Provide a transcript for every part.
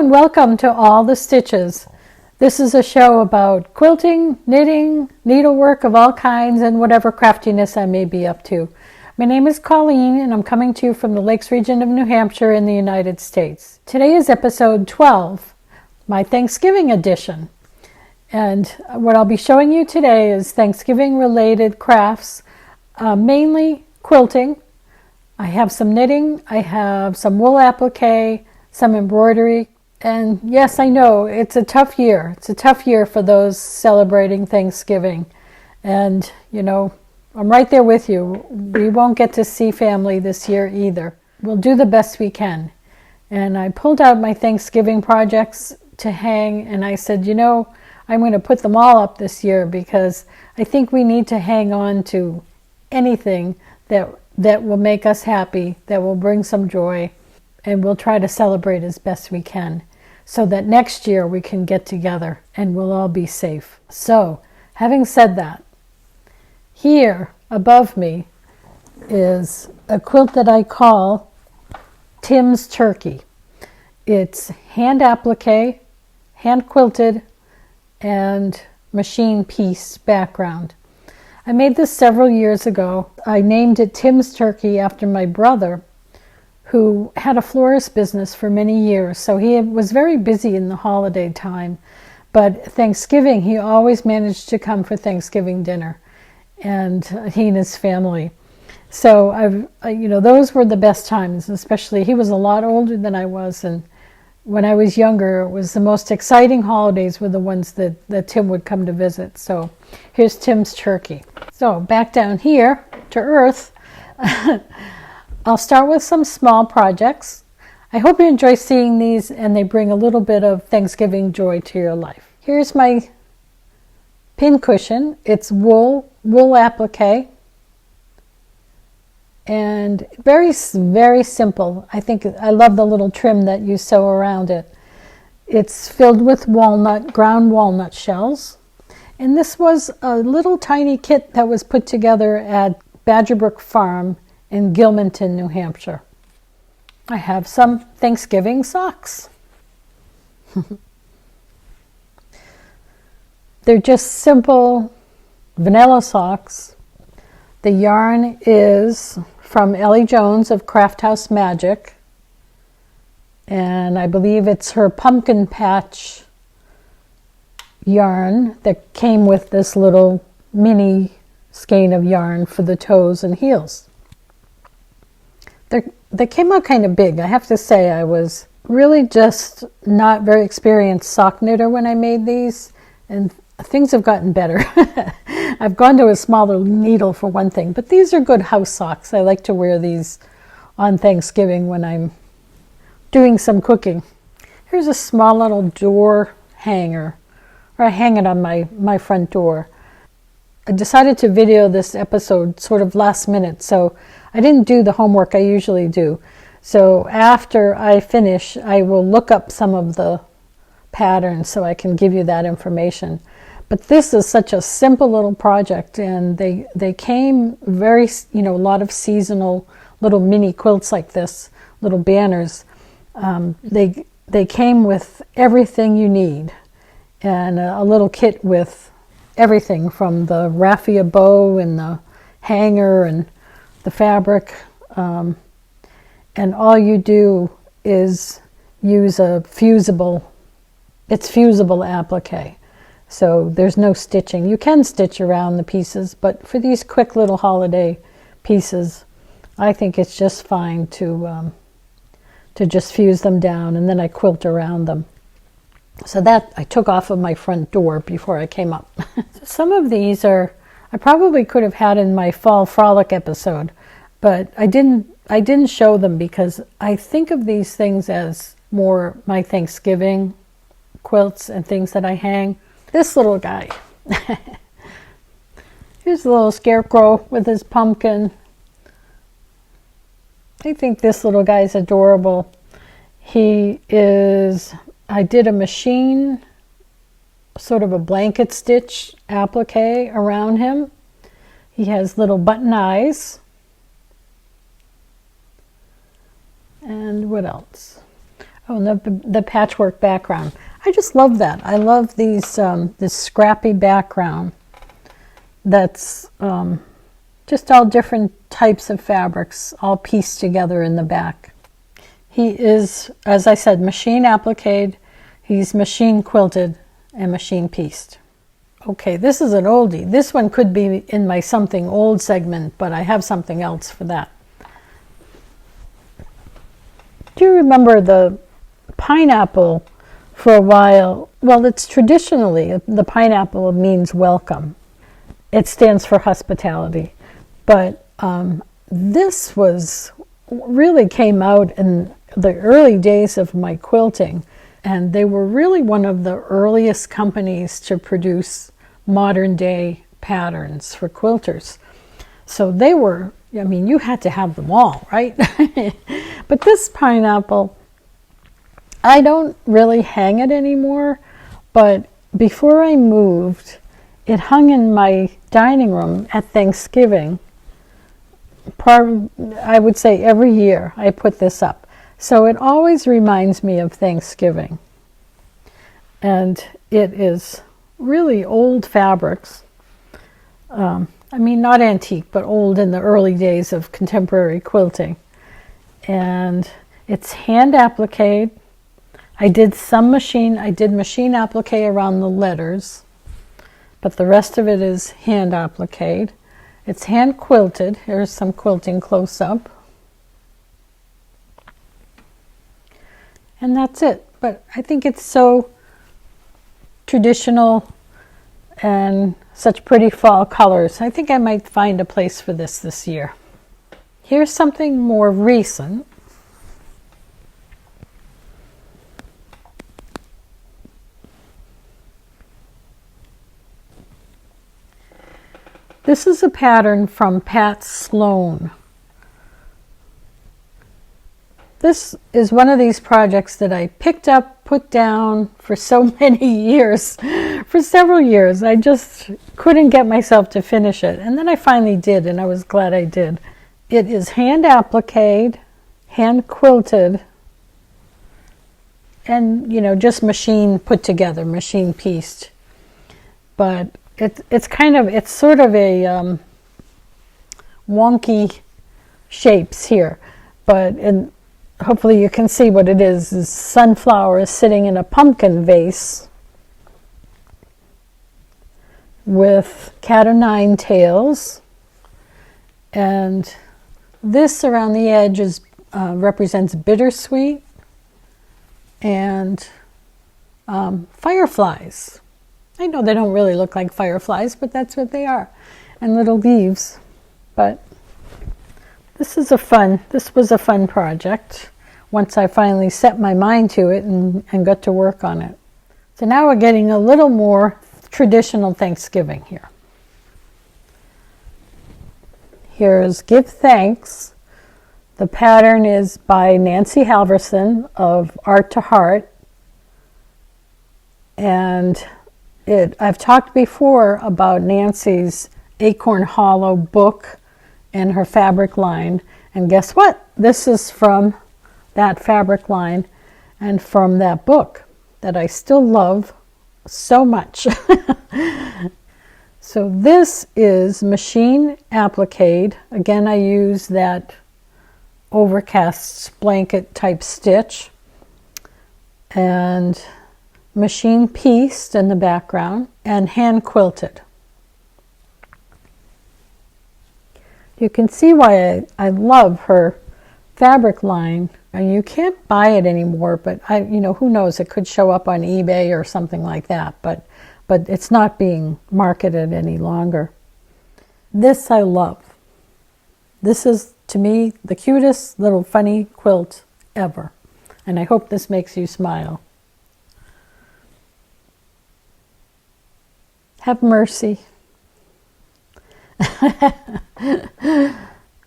and welcome to All the Stitches. This is a show about quilting, knitting, needlework of all kinds, and whatever craftiness I may be up to. My name is Colleen, and I'm coming to you from the Lakes region of New Hampshire in the United States. Today is episode 12, my Thanksgiving edition. And what I'll be showing you today is Thanksgiving-related crafts, mainly quilting. I have some knitting, I have some wool applique, some embroidery, and yes, I know it's a tough year. It's a tough year for those celebrating Thanksgiving. And, you know, I'm right there with you. We won't get to see family this year either. We'll do the best we can. And I pulled out my Thanksgiving projects to hang, and I said, you know, I'm going to put them all up this year because I think we need to hang on to anything that will make us happy, that will bring some joy, and we'll try to celebrate as best we can so that next year we can get together and we'll all be safe. So, having said that, here above me is a quilt that I call Tim's Turkey. It's hand applique, hand quilted, and machine piece background. I made this several years ago. I named it Tim's Turkey after my brother, who had a florist business for many years, so he was very busy in the holiday time. But Thanksgiving, he always managed to come for Thanksgiving dinner, and he and his family. So those were the best times. Especially, he was a lot older than I was, and when I was younger, it was the most exciting holidays were the ones that Tim would come to visit. So here's Tim's Turkey. So back down here to earth. I'll start with some small projects. I hope you enjoy seeing these and they bring a little bit of Thanksgiving joy to your life. Here's my pin cushion. It's wool applique. And very, very simple. I love the little trim that you sew around it. It's filled with ground walnut shells. And this was a little tiny kit that was put together at Badger Brook Farm in Gilmanton, New Hampshire. I have some Thanksgiving socks. They're just simple vanilla socks. The yarn is from Ellie Jones of Craft House Magic, and I believe it's her pumpkin patch yarn that came with this little mini skein of yarn for the toes and heels. They came out kind of big. I have to say I was really just not very experienced sock knitter when I made these, and things have gotten better. I've gone to a smaller needle for one thing, but these are good house socks. I like to wear these on Thanksgiving when I'm doing some cooking. Here's a small little door hanger, or I hang it on my front door. I decided to video this episode sort of last minute, so I didn't do the homework I usually do. So after I finish, I will look up some of the patterns so I can give you that information. But this is such a simple little project, and they came very, a lot of seasonal little mini quilts like this, little banners. They came with everything you need, and a little kit with everything from the raffia bow and the hanger and the fabric, and all you do is use fusible applique. So there's no stitching. You can stitch around the pieces, but for these quick little holiday pieces, I think it's just fine to just fuse them down, and then I quilt around them. So that I took off of my front door before I came up. Some of these I probably could have had in my Fall Frolic episode, but I didn't show them because I think of these things as more my Thanksgiving quilts and things that I hang. This little guy. Here's the little Scarecrow with his pumpkin. I think this little guy is adorable. I did a machine, sort of a blanket stitch applique around him. He has little button eyes. And what else? Oh, and the patchwork background. I just love that. I love these this scrappy background that's just all different types of fabrics all pieced together in the back. He is, as I said, machine appliqued, he's machine quilted and machine pieced. Okay, this is an oldie. This one could be in my something old segment, but I have something else for that. Do you remember the pineapple for a while? Well, it's traditionally, the pineapple means welcome. It stands for hospitality. But this really came out in the early days of my quilting. And they were really one of the earliest companies to produce modern day patterns for quilters. So they were, I mean, you had to have them all, right? But this pineapple, I don't really hang it anymore, but before I moved, it hung in my dining room at Thanksgiving. I would say every year I put this up. So it always reminds me of Thanksgiving. And it is really old fabrics. I mean, not antique, but old in the early days of contemporary quilting. And it's hand appliqué. I did machine appliqué around the letters, but the rest of it is hand appliqué. It's hand quilted. Here's some quilting close up. And that's it. But I think it's so traditional and such pretty fall colors. I think I might find a place for this year. Here's something more recent. This is a pattern from Pat Sloan. This is one of these projects that I picked up, put down for so many years, for several years. I just couldn't get myself to finish it. And then I finally did, and I was glad I did. It is hand appliqued, hand quilted, and, you know, just machine put together, machine pieced. But it's sort of a wonky shapes here. But hopefully you can see what it is. Sunflower is sitting in a pumpkin vase with cat o' nine tails, and this around the edge represents bittersweet and fireflies. I know they don't really look like fireflies, but that's what they are, and little leaves. But this was a fun project once I finally set my mind to it and got to work on it. So now we're getting a little more traditional Thanksgiving here. Here's Give Thanks. The pattern is by Nancy Halverson of Art to Heart. And I've talked before about Nancy's Acorn Hollow book and her fabric line. And guess what? This is from that fabric line and from that book that I still love so much. So this is machine appliqued. Again, I use that overcast blanket type stitch, and machine pieced in the background, and hand quilted. You can see why I love her fabric line. And you can't buy it anymore, but who knows, it could show up on eBay or something like that, but it's not being marketed any longer. This I love. This is, to me, the cutest little funny quilt ever. And I hope this makes you smile. Have mercy.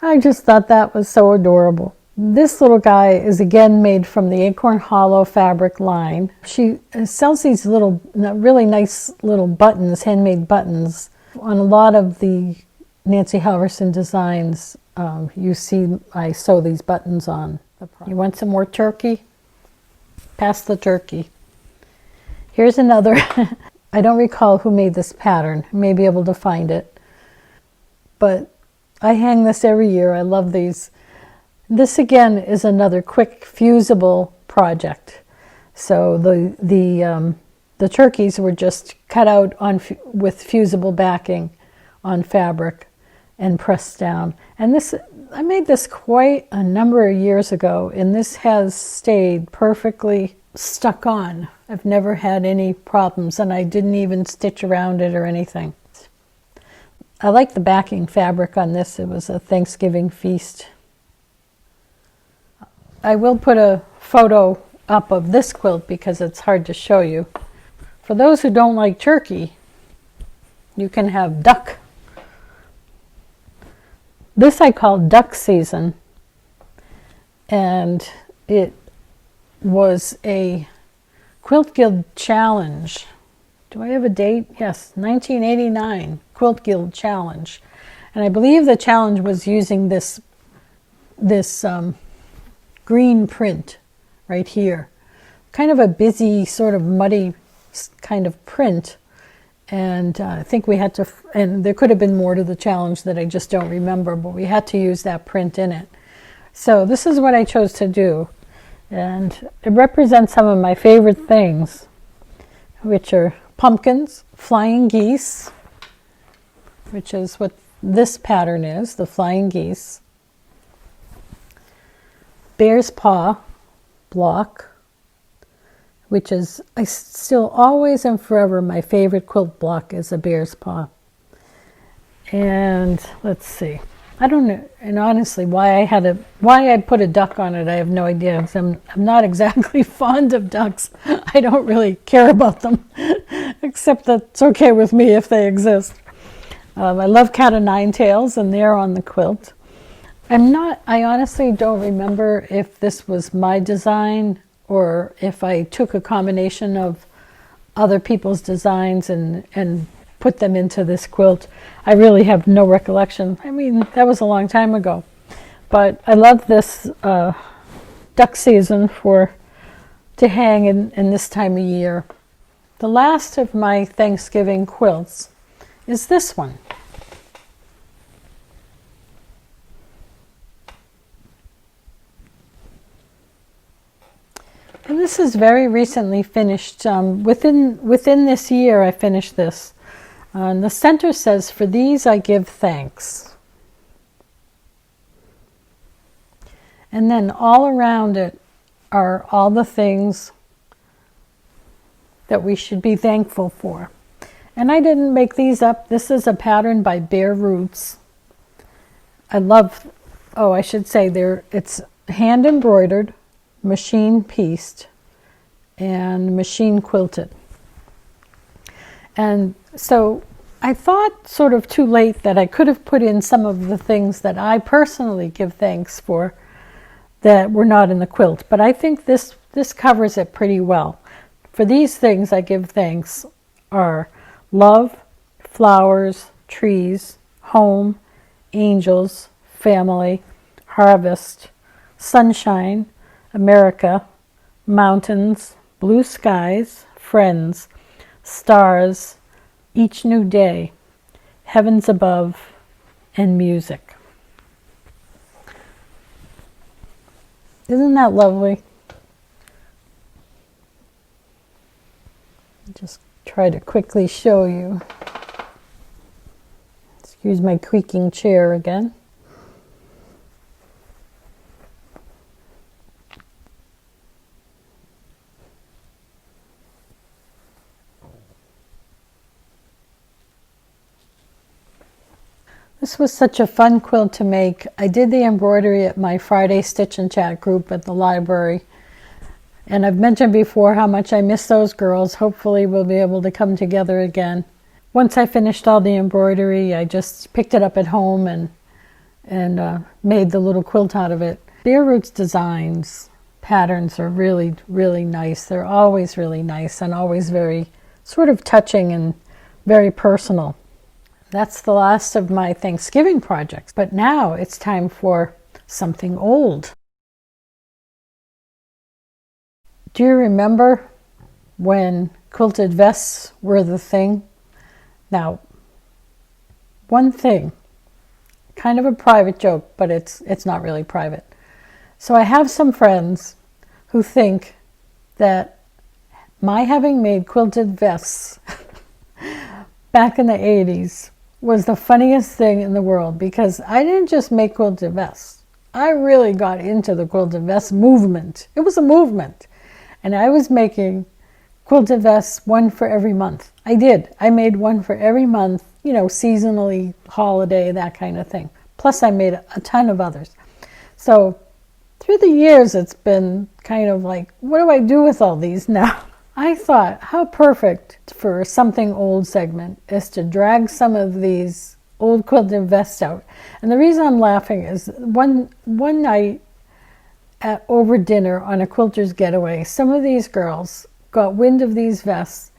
I just thought that was so adorable. This little guy is again made from the Acorn Hollow fabric line. She sells these little, really nice little buttons, handmade buttons. On a lot of the Nancy Halverson designs, you see I sew these buttons on. You want some more turkey? past the turkey. Here's another. I don't recall who made this pattern. I may be able to find it. But I hang this every year. I love these. This again is another quick fusible project. So the turkeys were just cut out with fusible backing on fabric and pressed down. And this, I made this quite a number of years ago, and this has stayed perfectly stuck on. I've never had any problems, and I didn't even stitch around it or anything. I like the backing fabric on this. It was a Thanksgiving feast. I will put a photo up of this quilt because it's hard to show you. For those who don't like turkey, you can have duck. This I call duck season, and it was a Quilt Guild challenge. Do I have a date? Yes, 1989 Quilt Guild challenge. And I believe the challenge was using this green print right here. Kind of a busy, sort of muddy kind of print. And I think we had to, and there could have been more to the challenge that I just don't remember, but we had to use that print in it. So this is what I chose to do. And it represents some of my favorite things, which are pumpkins, flying geese, which is what this pattern is, the flying geese, bear's paw block, which is, I still always and forever, my favorite quilt block is a bear's paw. And let's see, I don't know, and honestly, why I put a duck on it, I have no idea. I'm not exactly fond of ducks. I don't really care about them, except that it's okay with me if they exist. I love cat o' nine tails, and they're on the quilt. I honestly don't remember if this was my design or if I took a combination of other people's designs and put them into this quilt. I really have no recollection. I mean, that was a long time ago. But I love this duck season to hang in this time of year. The last of my Thanksgiving quilts is this one. And this is very recently finished. Within this year, I finished this. And the center says, "For these I give thanks." And then all around it are all the things that we should be thankful for. And I didn't make these up. This is a pattern by Bare Roots. I should say it's hand embroidered, machine pieced, and machine quilted. And so I thought sort of too late that I could have put in some of the things that I personally give thanks for that were not in the quilt, but I think this covers it pretty well. For these things I give thanks are love, flowers, trees, home, angels, family, harvest, sunshine, America, mountains, blue skies, friends, stars, each new day, heavens above, and music. Isn't that lovely? Just try to quickly show you. Excuse my creaking chair again. This was such a fun quilt to make. I did the embroidery at my Friday Stitch and Chat group at the library. And I've mentioned before how much I miss those girls. Hopefully we'll be able to come together again. Once I finished all the embroidery, I just picked it up at home and made the little quilt out of it. Bare Roots designs, patterns are really, really nice. They're always really nice and always very sort of touching and very personal. That's the last of my Thanksgiving projects, but now it's time for something old. Do you remember when quilted vests were the thing? Now, one thing, kind of a private joke, but it's not really private. So I have some friends who think that my having made quilted vests back in the 80s was the funniest thing in the world, because I didn't just make quilted vests. I really got into the quilted vest movement. It was a movement. And I was making quilted vests, one for every month. I did. I made one for every month, you know, seasonally, holiday, that kind of thing. Plus I made a ton of others. So through the years, it's been kind of like, what do I do with all these now? I thought, how perfect for something old segment is to drag some of these old quilted vests out. And the reason I'm laughing is one night over dinner on a quilter's getaway, some of these girls got wind of these vests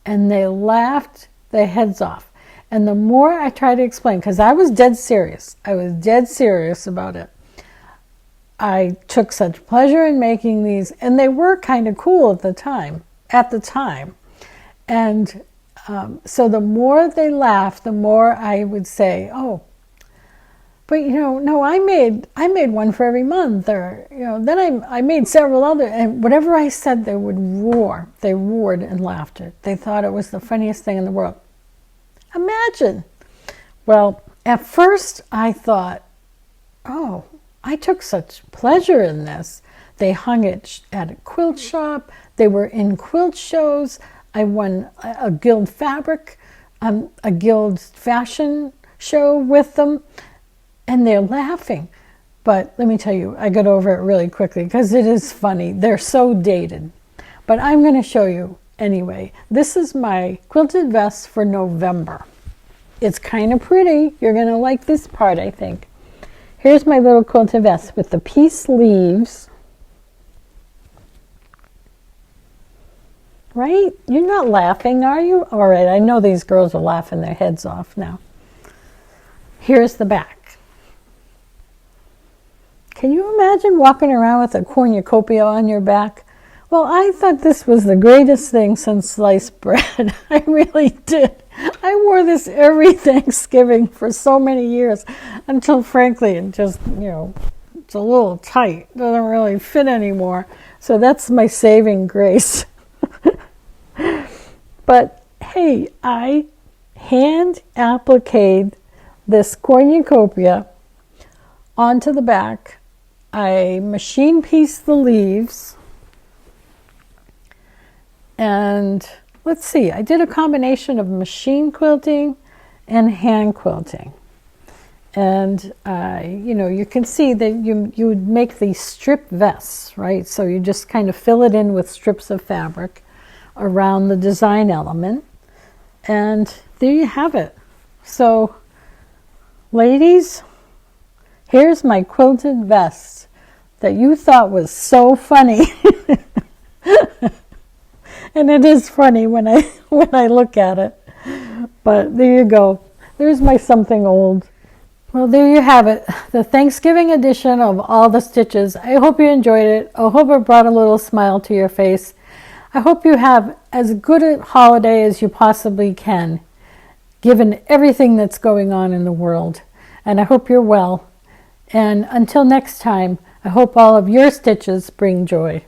and they laughed their heads off. And the more I tried to explain, because I was dead serious about it. I took such pleasure in making these, and they were kind of cool at the time. And so the more they laughed, the more I would say, oh, but you know, no, I made one for every month, or you know, then I made several other, and whatever I said, they would roar. They roared in laughter. They thought it was the funniest thing in the world. Imagine. Well, at first I thought, oh, I took such pleasure in this. They hung it at a quilt shop. They were in quilt shows. I won a Guild fabric, a Guild fashion show with them, and they're laughing. But let me tell you, I got over it really quickly because it is funny. They're so dated. But I'm going to show you anyway. This is my quilted vest for November. It's kind of pretty. You're going to like this part, I think. Here's my little quilted vest with the pea sleeves. Right? You're not laughing, are you? All right, I know these girls are laughing their heads off now. Here's the back. Can you imagine walking around with a cornucopia on your back? Well, I thought this was the greatest thing since sliced bread. I really did. I wore this every Thanksgiving for so many years until, frankly, it just, you know, it's a little tight. It doesn't really fit anymore. So that's my saving grace. But hey, I hand appliqued this cornucopia onto the back. I machine pieced the leaves. And let's see, I did a combination of machine quilting and hand quilting. And, you know, you can see that you would make these strip vests, right? So you just kind of fill it in with strips of fabric around the design element. And there you have it. So, ladies, here's my quilted vest that you thought was so funny. And it is funny when I look at it. But there you go. There's my something old. Well, there you have it. The Thanksgiving edition of All the Stitches. I hope you enjoyed it. I hope it brought a little smile to your face. I hope you have as good a holiday as you possibly can, given everything that's going on in the world. And I hope you're well. And until next time, I hope all of your stitches bring joy.